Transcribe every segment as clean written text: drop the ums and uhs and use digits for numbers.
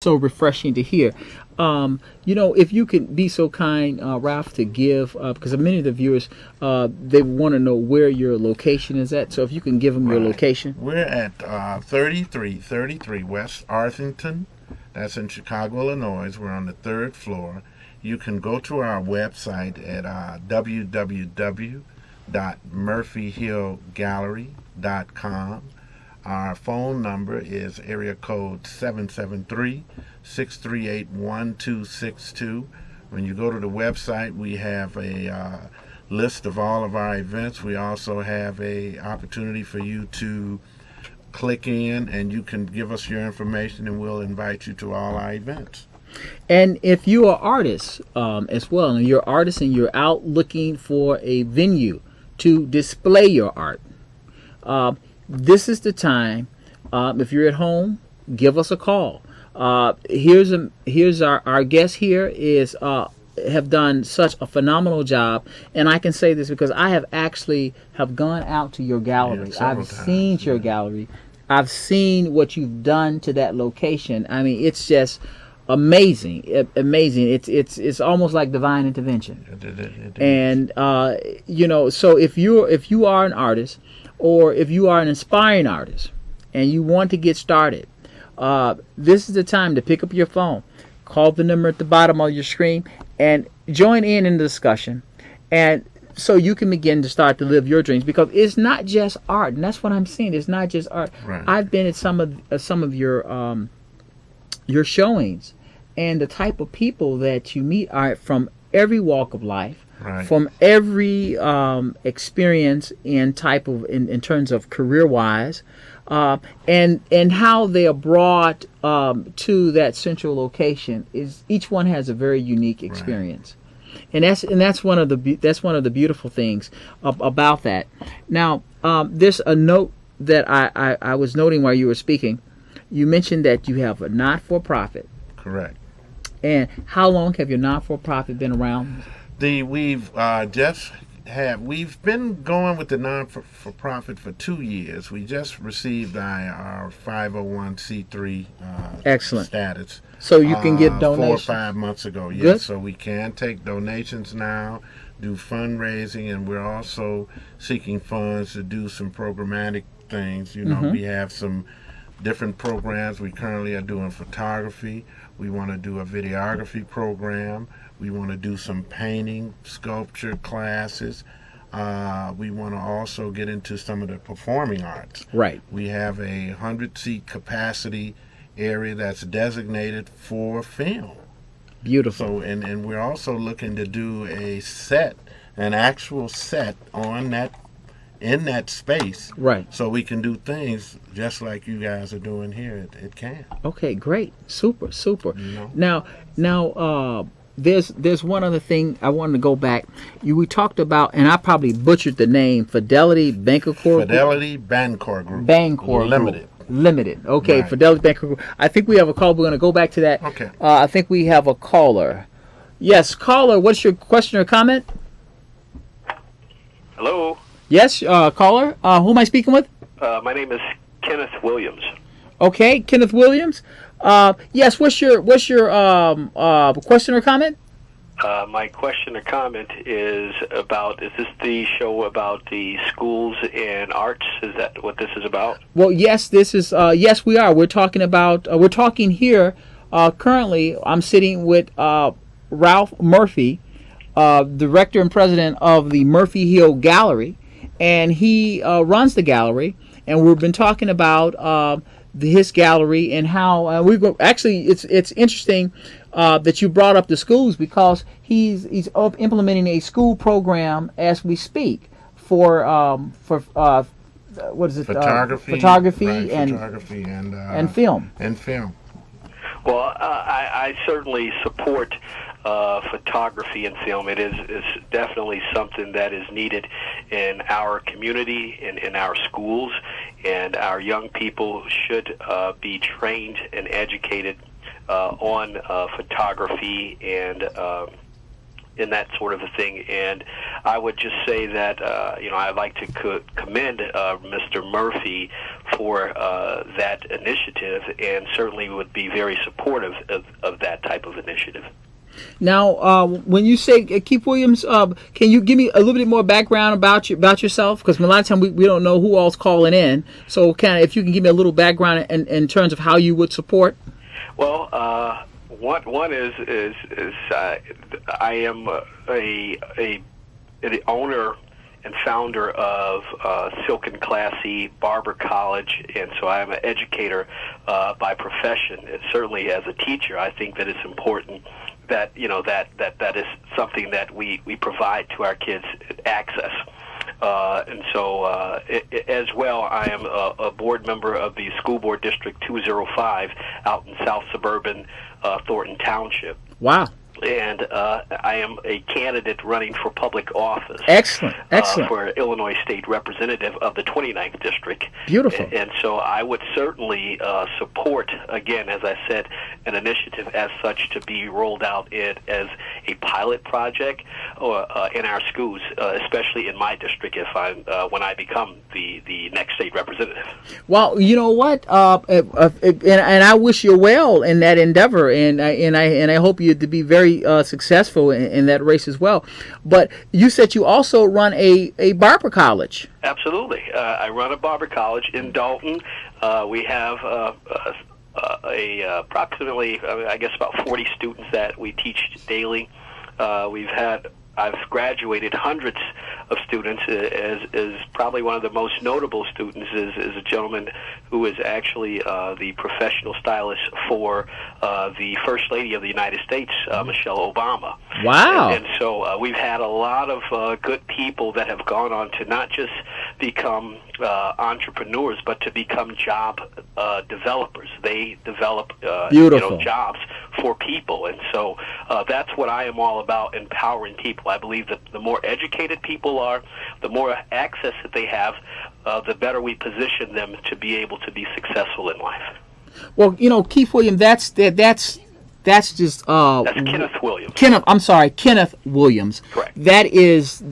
so refreshing to hear. If you could be so kind, Ralph, to give, because many of the viewers, they want to know where your location is at. So if you can give them your Right. location. We're at 3333 West Arthington. That's in Chicago, Illinois. We're on the third floor. You can go to our website at www.murphyhillgallery.com. Our phone number is area code 773-638-1262. When you go to the website, we have a list of all of our events. We also have a opportunity for you to click in and you can give us your information and we'll invite you to all our events. And if you are artists as well, and you're artists and you're out looking for a venue to display your art, this is the time. If you're at home, give us a call. Here's our guest here is have done such a phenomenal job, and I can say this because I have actually have gone out to your gallery. I've seen your gallery. I've seen what you've done to that location. I mean, it's just amazing. It's almost like divine intervention. And so if you are an artist, or if you are an aspiring artist and you want to get started, this is the time to pick up your phone, call the number at the bottom of your screen, and join in the discussion, and so you can begin to start to live your dreams. Because it's not just art, and that's what I'm seeing. It's not just art. Right. I've been at some of your showings, and the type of people that you meet are from every walk of life. Right. From every experience in terms of career wise, and how they are brought to that central location is each one has a very unique experience, right. and that's one of the beautiful things about that. Now, there's a note that I was noting while you were speaking. You mentioned that you have a not-for-profit. Correct. And how long have your not-for-profit been around? We've been going with the non-for-profit for 2 years. We just received our 501c3 excellent status. So you can get donations 4 or 5 months ago. Yes, good. So we can take donations now, do fundraising, and we're also seeking funds to do some programmatic things. We have some different programs. We currently are doing photography. We want to do a videography program. We want to do some painting, sculpture classes. We want to also get into some of the performing arts. Right. We have a 100-seat capacity area that's designated for film. Beautiful. So, and we're also looking to do an actual set in that space. Right. So we can do things just like you guys are doing here at CAN. Okay, great. Super. Now, there's one other thing I wanted to go back. We talked about, and I probably butchered the name, Fidelity Bancorp Group. Fidelity Bancorp Group. Limited. Okay, right. Fidelity Bancorp Group. I think we have a call. We're going to go back to that. Okay. I think we have a caller. Yes, caller. What's your question or comment? Hello. Yes, caller. Who am I speaking with? My name is Kenneth Williams. Okay, Kenneth Williams. Yes. What's your question or comment? My question or comment is this the show about the schools and arts? Is that what this is about? Well, yes, this is. Yes, we are. We're talking here. Currently, I'm sitting with Ralph Murphy, director and president of the Murphy Hill Gallery, and he runs the gallery. And we've been talking about his gallery and how we go. Actually, it's interesting that you brought up the schools, because he's implementing a school program as we speak for what is it? Photography, photography, right, and film. Well, I certainly support photography and film. It is definitely something that is needed in our community, in our schools, and our young people should be trained and educated on photography and in that sort of a thing. And I would just say that I'd like to commend Mr. Murphy for that initiative, and certainly would be very supportive of that type of initiative. Now, when you say Keith Williams, can you give me a little bit more background about yourself? Because a lot of times we don't know who all's calling in. So, if you can give me a little background in terms of how you would support. Well, one is I am the owner and founder of Silk and Classy Barber College, and so I am an educator by profession. And certainly as a teacher, I think that it's important that that is something that we provide to our kids access. And so as well, I am a board member of the School Board District 205 out in South Suburban Thornton Township. Wow. And I am a candidate running for public office. Excellent. For Illinois State Representative of the 29th District. Beautiful. And so I would certainly support, again, as I said, an initiative as such to be rolled out as a pilot project in our schools, especially in my district when I become the next state representative. Well, you know what? And I wish you well in that endeavor, and I hope you to be very successful in that race as well. But you said you also run a barber college. Absolutely. I run a barber college in Dalton. We have approximately, I guess, about 40 students that we teach daily. I've graduated hundreds of students. As probably one of the most notable students is a gentleman who is actually the professional stylist for the First Lady of the United States, Michelle Obama. Wow. And so we've had a lot of good people that have gone on to not just become entrepreneurs, but to become job developers. They develop jobs for people. And so that's what I am all about, empowering people. I believe that the more educated people are, the more access that they have, the better we position them to be able to be successful in life. Well, Keith Williams, that's just that's Kenneth Williams. Kenneth Williams. Correct. That is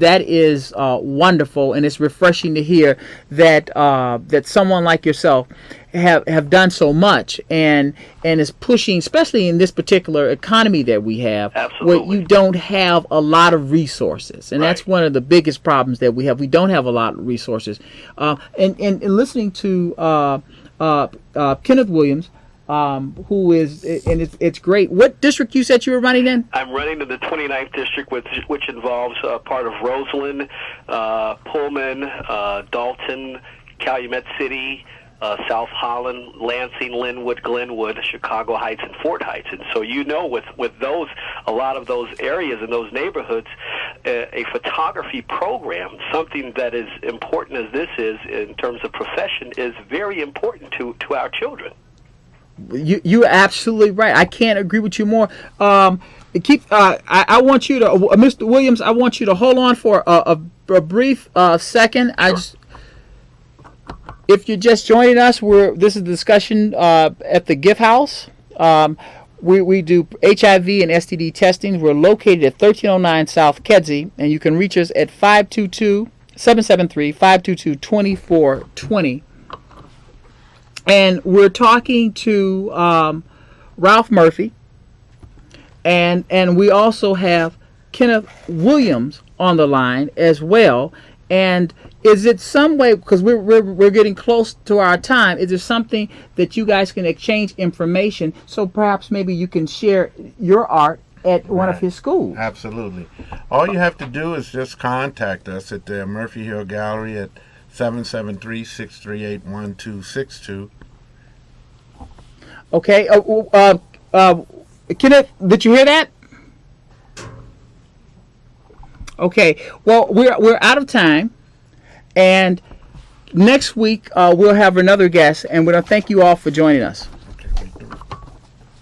wonderful, and it's refreshing to hear that someone like yourself have done so much and is pushing, especially in this particular economy that we have. Absolutely. Where you don't have a lot of resources, and that's one of the biggest problems that we have. We don't have a lot of resources. And listening to Kenneth Williams, who is, and it's great. What district you said you were running in? I'm running in the 29th district, which involves part of Roseland, Pullman, Dalton, Calumet City, South Holland, Lansing, Linwood, Glenwood, Chicago Heights, and Fort Heights. And so with those, a lot of those areas and those neighborhoods, a photography program, something that is important as this is in terms of profession, is very important to our children. You're absolutely right. I can't agree with you more. I want you to, Mr. Williams, I want you to hold on for a brief second. Sure. If you're just joining us, this is a discussion at the Gift House. We do HIV and STD testing. We're located at 1309 South Kedzie, and you can reach us at 522-773-522-2420. And we're talking to Ralph Murphy, and we also have Kenneth Williams on the line as well. And is it some way, because we're getting close to our time, is there something that you guys can exchange information, so perhaps maybe you can share your art at one of his schools? Absolutely. All you have to do is just contact us at the Murphy Hill Gallery at 773-638-1262. Okay. Kenneth, did you hear that? Okay. Well, we're out of time, and next week we'll have another guest, and we want to thank you all for joining us.